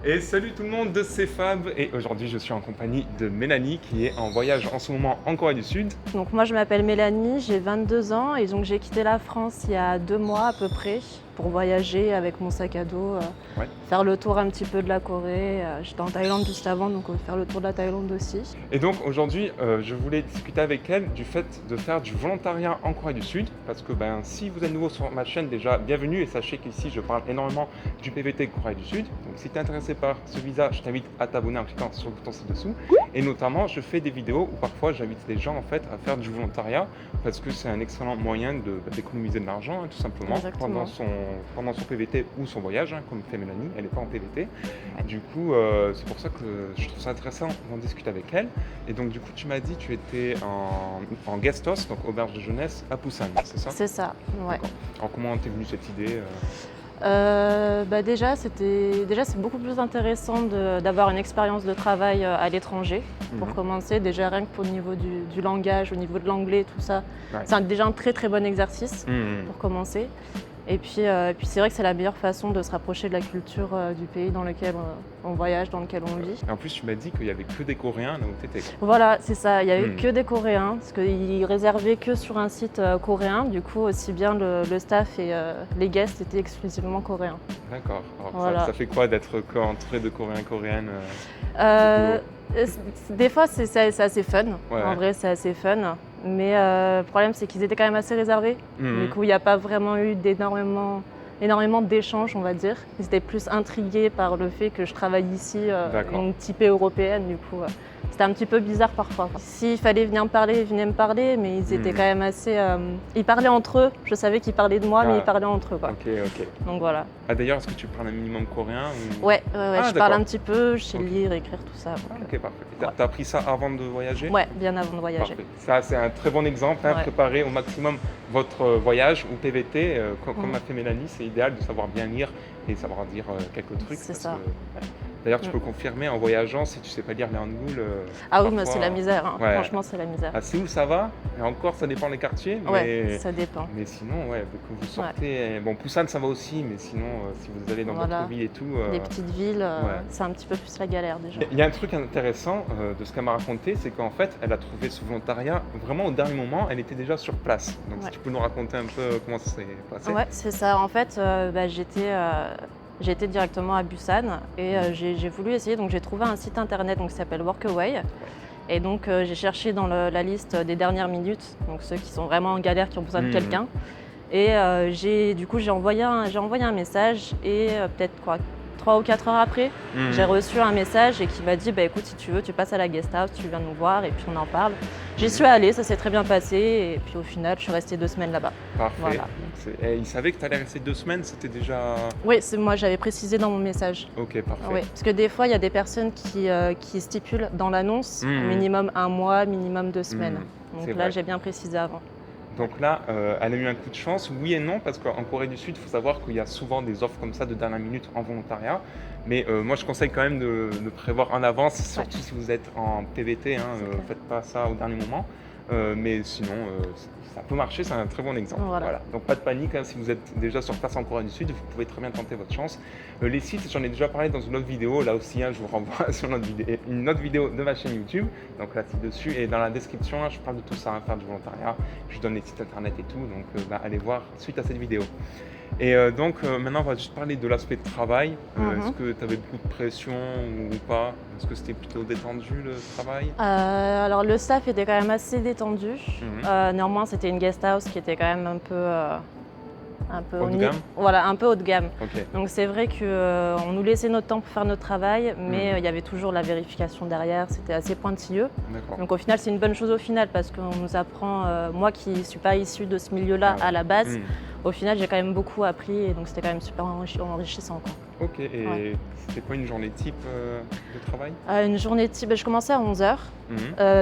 Et salut tout le monde, c'est Fab et aujourd'hui je suis en compagnie de Mélanie qui est en voyage en ce moment en Corée du Sud. Donc moi je m'appelle Mélanie, j'ai 22 ans et donc j'ai quitté la France il y a 2 mois à peu près pour voyager avec mon sac à dos, Ouais. faire le tour un petit peu de la Corée. J'étais en Thaïlande juste avant donc on va faire le tour de la Thaïlande aussi. Et donc aujourd'hui je voulais discuter avec elle du fait de faire du volontariat en Corée du Sud parce que si vous êtes nouveau sur ma chaîne déjà bienvenue et sachez qu'ici je parle énormément du PVT Corée du Sud. Donc si tu es intéressé par ce visa, je t'invite à t'abonner en cliquant sur le bouton ci-dessous. Et notamment je fais des vidéos où parfois j'invite les gens en fait à faire du volontariat parce que c'est un excellent moyen d'économiser de l'argent tout simplement Exactement. pendant son PVT ou son voyage, comme fait Mélanie, elle n'est pas en PVT. Ouais. Du coup, c'est pour ça que je trouve ça intéressant d'en discuter avec elle. Et donc, du coup, tu m'as dit que tu étais en guest house, donc auberge de jeunesse, à Busan, c'est ça? C'est ça, ouais. D'accord. Alors, comment t'es venue cette idée Déjà c'est beaucoup plus intéressant d'avoir une expérience de travail à l'étranger pour Mhm. commencer. Déjà rien que au niveau du langage, au niveau de l'anglais, tout ça, Ouais. c'est déjà un très très bon exercice Mhm. pour commencer. Et puis c'est vrai que c'est la meilleure façon de se rapprocher de la culture du pays dans lequel on voyage, dans lequel on vit. Et en plus, tu m'as dit qu'il n'y avait que des Coréens là où t'étais. Voilà, c'est ça, il n'y avait Mhm. que des Coréens, parce qu'ils réservaient que sur un site coréen. Du coup, aussi bien le staff et les guests étaient exclusivement coréens. D'accord. Alors, Voilà. ça fait quoi d'être entouré de Coréens, Coréennes Euh, des fois, c'est assez fun. Ouais. En vrai, c'est assez fun. Mais le problème, c'est qu'ils étaient quand même assez réservés. Mhm. Du coup, il n'y a pas vraiment eu énormément d'échanges, on va dire. Ils étaient plus intrigués par le fait que je travaille ici, D'accord. une typée européenne. Du coup, c'était un petit peu bizarre parfois. S'il fallait venir me parler, ils venaient me parler, mais ils étaient quand même assez... ils parlaient entre eux. Je savais qu'ils parlaient de moi, mais Ah. ils parlaient entre eux, quoi. Ok, ok. Donc voilà. Ah, d'ailleurs, est-ce que tu parles un minimum coréen ou... Ouais, Ah, je parle d'accord. un petit peu, je sais Ok. lire, écrire, tout ça. Ah, donc, ok, parfait. Et ouais. t'as appris ça avant de voyager? Ouais, bien avant de voyager. Parfait. Ça, c'est un très bon exemple. Ouais. Préparer au maximum votre voyage ou PVT. Comme Mhm. a fait Mélanie, c'est idéal de savoir bien lire et savoir dire quelques trucs. C'est parce ça. que, ouais. D'ailleurs, tu peux confirmer en voyageant, si tu sais pas lire les hangul. Ah oui, mais parfois, c'est la misère, hein. ouais. Franchement, c'est la misère. À Séoul, ça va. Et encore, ça dépend des quartiers. Ouais, ça dépend. Mais sinon, ouais, dès que vous sortez. Bon, Busan, ça va aussi. Mais sinon, si vous allez dans Voilà. votre ville et tout. Les petites villes, ouais. c'est un petit peu plus la galère déjà. Il y a un truc intéressant de ce qu'elle m'a raconté, c'est qu'en fait, elle a trouvé ce volontariat vraiment au dernier moment, elle était déjà sur place. Donc, si Ouais. tu peux nous raconter un peu comment ça s'est passé. Ouais, c'est ça. En fait, j'étais directement à Busan et j'ai voulu essayer. Donc, j'ai trouvé un site internet donc, qui s'appelle Workaway. Et donc, j'ai cherché dans la liste des dernières minutes, donc ceux qui sont vraiment en galère, qui ont besoin de quelqu'un. Et j'ai envoyé un message et peut-être 3 ou 4 heures après, j'ai reçu un message et qui m'a dit écoute, si tu veux, tu passes à la guest house, tu viens nous voir et puis on en parle. J'y suis allée, ça s'est très bien passé et puis au final, je suis restée 2 semaines là-bas. Parfait. Voilà. Et il savait que tu allais rester 2 semaines, c'était déjà... Oui, moi j'avais précisé dans mon message. Ok, parfait. Oui, parce que des fois, il y a des personnes qui stipulent dans l'annonce minimum 1 mois, minimum 2 semaines. C'est Donc là, vrai. j'ai bien précisé avant. Donc là, elle a eu un coup de chance, oui et non, parce qu'en Corée du Sud, il faut savoir qu'il y a souvent des offres comme ça de dernière minute en volontariat. Mais moi, je conseille quand même de prévoir en avance, surtout si vous êtes en PVT, faites pas ça au dernier moment. Mais sinon, ça peut marcher, c'est un très bon exemple. Voilà. Donc pas de panique, si vous êtes déjà sur place en Corée du Sud, vous pouvez très bien tenter votre chance. Les sites, j'en ai déjà parlé dans une autre vidéo, là aussi, je vous renvoie sur une autre vidéo de ma chaîne YouTube. Donc là, c'est dessus et dans la description, je parle de tout ça, faire du volontariat, je donne les sites internet et tout, donc allez voir suite à cette vidéo. Et donc maintenant, on va juste parler de l'aspect de travail. Est-ce que tu avais beaucoup de pression ou pas? Est-ce que c'était plutôt détendu le travail? Alors le staff était quand même assez détendu. Néanmoins, c'était une guest house qui était quand même un peu Haut de gamme? Voilà, un peu haut de gamme. Ok. Donc c'est vrai qu'on nous laissait notre temps pour faire notre travail, mais il y avait toujours la vérification derrière, c'était assez pointilleux. D'accord. Donc au final, c'est une bonne chose au final parce qu'on nous apprend, moi qui ne suis pas issue de ce milieu-là à la base, au final j'ai quand même beaucoup appris et donc c'était quand même super enrichissant, quoi. Ok, et c'était quoi une journée type de travail? Une journée type, je commençais à 11h.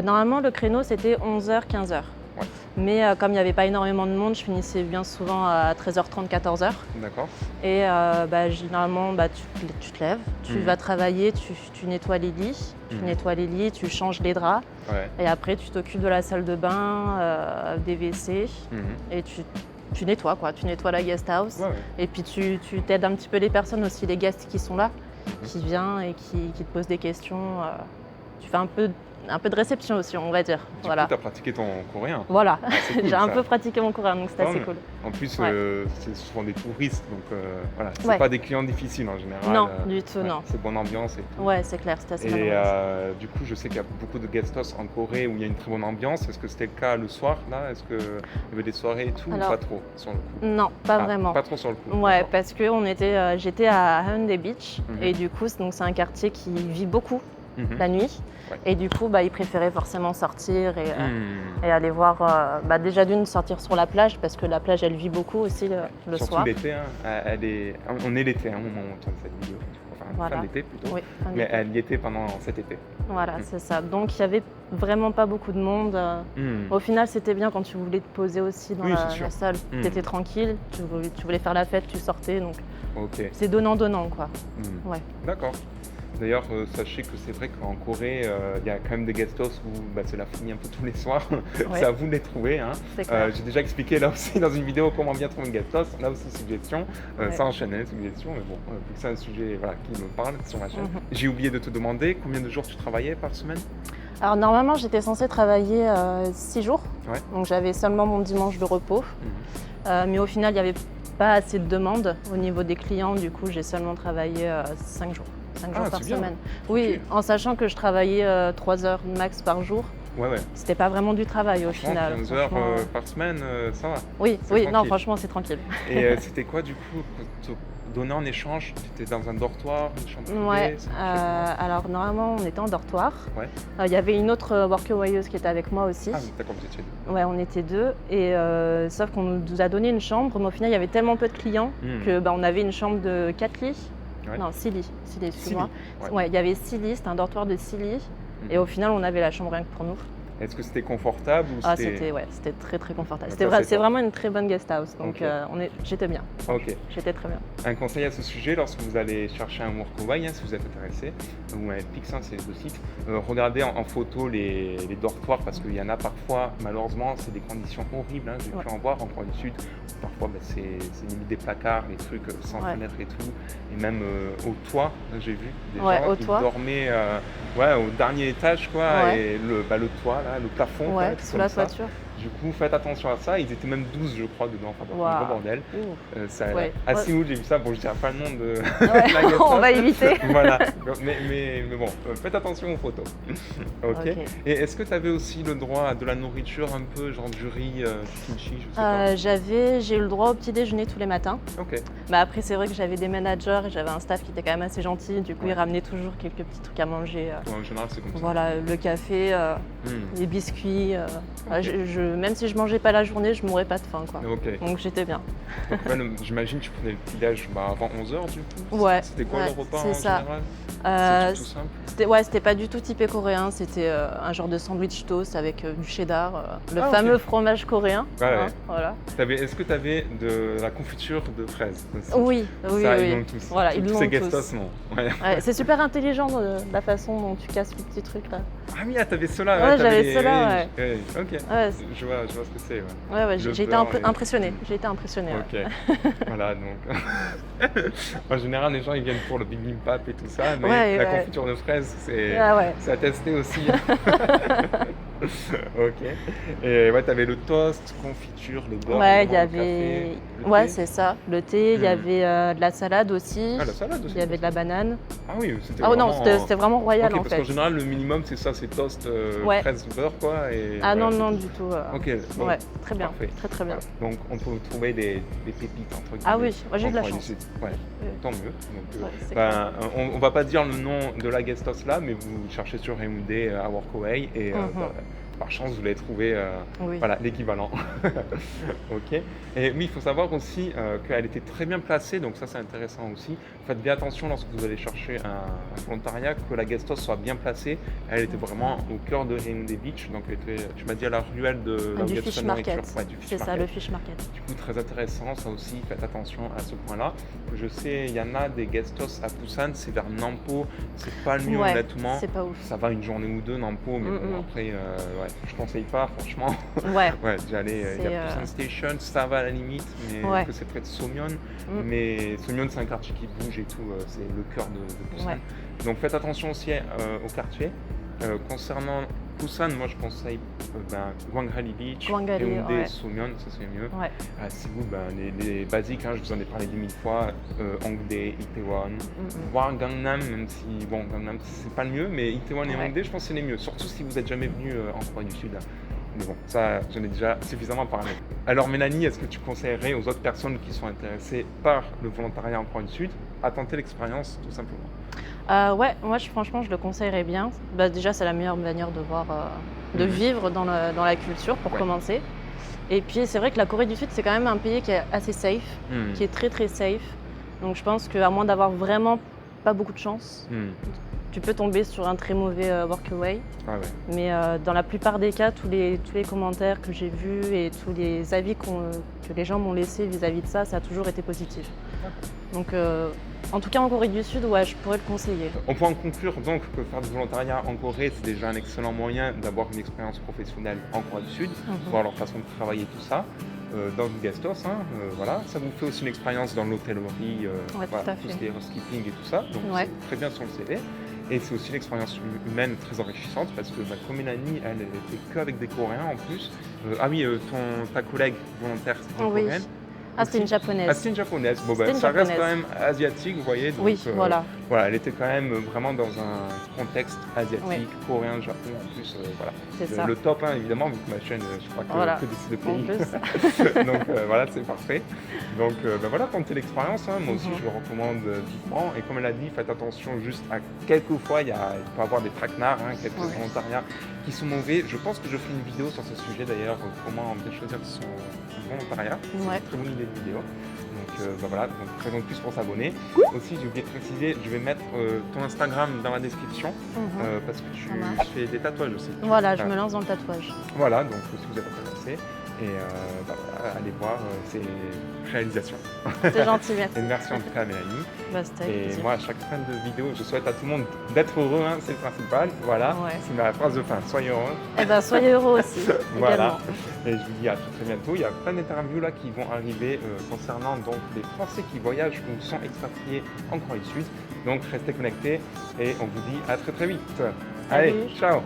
Normalement le créneau c'était 11h, 15h. Ouais. Mais comme il n'y avait pas énormément de monde, je finissais bien souvent à 13h30, 14h. D'accord. Et généralement, tu te lèves, tu vas travailler, tu nettoies les lits, tu changes les draps. Ouais. Et après, tu t'occupes de la salle de bain, des WC. Et tu nettoies, quoi. Tu nettoies la guest house. Ouais. Et puis tu t'aides un petit peu les personnes aussi, les guests qui sont là. qui vient et qui te pose des questions. Tu fais un peu de réception aussi, on va dire. Du Voilà. coup, tu as pratiqué ton coréen. Voilà, C'est cool, j'ai un ça. peu pratiqué mon coréen, donc c'était Tant assez mieux. cool. En plus, Ouais. c'est souvent des touristes, donc voilà, c'est Ouais. pas des clients difficiles en général. Non, du tout, ouais, non. c'est bonne ambiance et tout. Ouais, c'est clair, c'était assez Et marrant. du coup, je sais qu'il y a beaucoup de guest house en Corée où il y a une très bonne ambiance. Est-ce que c'était le cas le soir là? Est-ce qu'il y avait des soirées et tout ou Alors, pas trop sur le coup? Non, pas Ah, vraiment. pas trop sur le coup. Ouais, d'accord. parce que j'étais à Haeundae Beach Mhm. et du coup, c'est un quartier qui vit beaucoup Mhm. la nuit. Ouais. Et du coup, ils préféraient forcément sortir Hmm. et aller voir, déjà d'une, sortir sur la plage parce que la plage, elle vit beaucoup aussi le Surtout soir. l'été, hein, on est l'été au moment où on tourne cette vidéo. Enfin, Voilà. fin d'été plutôt. Oui, fin Mais d'été. elle y était pendant cet été. Voilà, Mm. c'est ça. Donc, il n'y avait vraiment pas beaucoup de monde. Hmm. Au final, c'était bien quand tu voulais te poser aussi dans Oui, la c'est sûr. la salle. Mm. Tu étais tranquille, tu voulais faire la fête, tu sortais. Donc, Ok. c'est donnant-donnant, quoi. Hmm. Ouais. D'accord. D'ailleurs, sachez que c'est vrai qu'en Corée, il y a quand même des guest house où c'est la folie un peu tous les soirs. Ouais. C'est à vous de les trouver, hein. C'est clair. J'ai déjà expliqué là aussi dans une vidéo comment bien trouver une guest house. Là aussi, suggestion. Ouais. Ça enchaînait, suggestion. Mais bon, vu que c'est un sujet qui me parle sur ma chaîne. Mhm. J'ai oublié de te demander combien de jours tu travaillais par semaine? Alors, normalement, j'étais censée travailler 6 jours. Ouais. Donc, j'avais seulement mon dimanche de repos. Mhm. Mais au final, il n'y avait pas assez de demandes au niveau des clients. Du coup, j'ai seulement travaillé 5 jours. 5 jours Ah, par c'est bien. semaine. Oui, Tranquille. en sachant que je travaillais 3 heures max par jour. Ouais, ouais. C'était pas vraiment du travail au Franchement, final. 15 heures Franchement, par semaine, ça va. Oui, c'est oui, non, tranquille. franchement, c'est tranquille. Et c'était quoi du coup pour te donner en échange? Tu étais dans un dortoir, une chambre privée? Ouais, c'est quelque chose, alors normalement, on était en dortoir. Ouais. Il y avait une autre workawayeuse qui était avec moi aussi. Ah, d'accord, vous étiez deux. Ouais, on était deux. Et sauf qu'on nous a donné une chambre, mais au final, il y avait tellement peu de clients Hmm. que on avait une chambre de 4 lits. Ouais. Non, 6 lits. 6 lits, excuse-moi. Ouais. Ouais, il y avait 6 lits, c'était un dortoir de 6 lits. Et Mhm. au final, on avait la chambre rien que pour nous. Est-ce que c'était confortable ou Ah, c'était... c'était très très confortable. Ça, C'est c'est top. vraiment une très bonne guest house. Donc Ok. j'étais bien. Ok. J'étais très bien. Un conseil à ce sujet, lorsque vous allez chercher un workaway, si vous êtes intéressé, ou un Pix, c'est le site, regardez en photo les dortoirs parce qu'il y en a parfois, malheureusement, c'est des conditions horribles. J'ai pu en voir en Corée du Sud. Parfois, c'est limite des placards, les trucs sans Ouais. fenêtre et tout. Et même au toit, j'ai vu des Ouais, gens au qui toit. dormaient au dernier étage, quoi, Ouais. et le toit, là, le plafond, quoi, Ouais, tout sous comme la ça. toiture. Du coup, faites attention à ça. Ils étaient même 12, je crois, dedans. Enfin, bon, un Waouh. gros bordel. Ouh. Ouais. À Ouais. Séoul, j'ai vu ça. Bon, je dirais pas le nom de Ouais, la guest on house. va éviter. Voilà. Mais bon, faites attention aux photos. Ok. Ok. Et est-ce que tu avais aussi le droit à de la nourriture un peu, genre du riz, du kimchi, je sais pas. J'ai eu le droit au petit déjeuner tous les matins. Ok. Mais après, c'est vrai que j'avais des managers et j'avais un staff qui était quand même assez gentil. Du coup, Ouais. ils ramenaient toujours quelques petits trucs à manger. En général, c'est comme ça. Voilà, le café, Hmm. les biscuits. Ok. Même si je mangeais pas la journée, je mourrais pas de faim, quoi. Ok. Donc j'étais bien. Donc, j'imagine que tu prenais le petit-déj avant 11h, du coup. Ouais. C'était quoi Ouais, le repas c'est en ça. général? Euh, C'était tout simple. C'était pas du tout typé coréen, c'était un genre de sandwich toast avec du cheddar, le Ah, ok. fameux fromage coréen. Ouais, ouais. Voilà. Est-ce que tu avais de la confiture de fraises aussi? Oui, oui, Ça, oui. ils l'ont tous. Voilà, ils tous l'ont ces guest tous. house, non. Ouais. Ouais, c'est super intelligent la façon dont tu casses les petits trucs là. Ah oui, t'avais cela. Ouais, j'avais t'avais cela, ouais. Ok. Ouais, Je vois ce que c'est. Ouais. ouais, Le j'ai été beurre et- impressionnée. J'ai été impressionnée. Ouais. Ok. Voilà, donc. En général, les gens ils viennent pour le bibimbap et tout ça, mais Ouais, la ouais. confiture de fraises, c'est Ah ouais. à tester aussi. Ok. Et ouais, t'avais le toast, confiture, le beurre, Ouais, il y évidemment, le avait. café, le Ouais, thé. c'est ça. Le thé, il y Hmm. avait de la salade aussi. Ah, la salade aussi. Il y avait de la banane. Ah oui, c'était Ah non, vraiment... c'était vraiment royal Ok, en parce fait. qu'en général, le minimum, c'est ça, c'est toast, Ouais. fraise, beurre, quoi. Et Ah voilà, non, c'est non, tout. du tout. Ok, bon, Ouais, très bien. parfait. Très très bien. Voilà. Donc, on peut trouver des pépites, entre guillemets. Ah oui, moi j'ai en de la Corée du chance. Sud. Ouais, Oui. tant mieux. Donc, Ouais, c'est ben, on va pas dire le nom de la guest house là, mais vous cherchez sur Haeundae à Workaway et par chance vous allez trouver Oui. voilà, l'équivalent. Ok. Et oui, il faut savoir aussi qu'elle était très bien placée, donc ça c'est intéressant aussi. Faites bien attention lorsque vous allez chercher un volontariat que la guest house soit bien placée. Elle était vraiment au cœur de Haeundae Beach, donc elle était, tu m'as dit à la ruelle de là où il y Du a toute fish la nourriture. market. Ouais, du fish C'est ça, market. le fish market. Du coup, très intéressant, ça aussi, faites attention à ce point-là. Je sais, il y en a des guest house à Busan, c'est vers Nampo, c'est pas le mieux Ouais, honnêtement. c'est pas ouf. Ça va une journée ou deux, Nampo, mais bon, Mm. après, ouais, je conseille pas, franchement. Ouais. Ouais, j'allais, il y a C'est, Busan Station, ça va à la limite, mais Ouais. que c'est près de Sommyon. Mm. Mais Sommyon, c'est un quartier qui bouge et tout, c'est le cœur de Busan. Ouais. Donc faites attention aussi au quartier. Concernant Busan, moi je conseille Gwanghali Beach, Gwanghali, Haeundae, ouais. Sommyon, ça c'est mieux. Ouais. Séoul, les basiques, hein, je vous en ai parlé 10 000 fois, Hongdae, Itaewon, Mm. voire Gangnam, même si bon, Gangnam c'est pas le mieux, mais Itaewon et Ouais. Hongdae, je pense que c'est les mieux, surtout si vous n'êtes jamais venu en Corée du Sud. Mais bon, ça j'en ai déjà suffisamment parlé. Alors Mélanie, est-ce que tu conseillerais aux autres personnes qui sont intéressées par le volontariat en Corée du Sud à tenter l'expérience tout simplement? Ouais, moi franchement je le conseillerais bien. Bah, déjà c'est la meilleure manière de voir, de Mhm. vivre dans la culture pour Ouais. commencer. Et puis c'est vrai que la Corée du Sud c'est quand même un pays qui est assez safe, Hmm. qui est très très safe. Donc je pense qu'à moins d'avoir vraiment pas beaucoup de chance, Hmm. tu peux tomber sur un très mauvais workaway. Ah ouais. Mais dans la plupart des cas, tous les commentaires que j'ai vus et tous les avis que les gens m'ont laissés vis-à-vis de ça, ça a toujours été positif. Donc en tout cas en Corée du Sud, ouais, je pourrais le conseiller. On peut en conclure donc que faire du volontariat en Corée, c'est déjà un excellent moyen d'avoir une expérience professionnelle en Corée du Sud, voir leur façon de travailler, tout ça, dans une guest house, hein, voilà. Ça vous fait aussi une expérience dans l'hôtellerie, Ouais, voilà, tout à tout fait. ce qui est housekeeping et tout ça, donc Ouais. c'est très bien sur le CV. Et c'est aussi une expérience humaine très enrichissante parce que comme Mélanie, elle était qu'avec des Coréens en plus. Ah oui, ta collègue volontaire, c'était une Oui. Coréenne. Ah, c'était une Ah, japonaise. c'était une japonaise. Bon, C'était une ça reste japonaise. quand même asiatique, vous voyez. Donc, Oui, voilà. voilà, elle était quand même vraiment dans un contexte asiatique, Ouais. coréen, Japon, en plus, voilà. C'est ça. Le top, hein, évidemment, vu que ma chaîne, je crois que, Voilà. que des En pays. plus. Donc voilà, c'est parfait. Donc voilà, tentez l'expérience, hein. Moi aussi, Mhm. je le recommande vivement. Et comme elle a dit, faites attention juste à quelques fois, il peut y avoir des traquenards, hein, quelques Ouais. volontariats qui sont mauvais. Je pense que je ferai une vidéo sur ce sujet d'ailleurs, comment bien choisir son volontariat. C'est Ouais. une très bonne idée de vidéo. Donc voilà, donc raison de plus pour s'abonner. Aussi, j'ai oublié de préciser, je vais mettre ton Instagram dans la description Mhm. parce que tu Ça marche. fais des tatouages aussi. Voilà, je me lance dans le tatouage. Voilà, donc si vous êtes intéressé, et voilà, allez voir ces réalisations. C'est gentil, merci. Et merci en tout cas à Mélanie. Bah, c'était avec Et plaisir. moi, à chaque fin de vidéo, je souhaite à tout le monde d'être heureux, hein, c'est le principal. Voilà, Ouais. c'est ma phrase de fin, soyez heureux. Eh ben, soyez heureux aussi, Voilà. également. Et je vous dis à très bientôt. Il y a plein d'interviews là qui vont arriver concernant donc les Français qui voyagent ou sont expatriés en Corée du Sud. Donc restez connectés et on vous dit à très vite. Allez, Salut. ciao.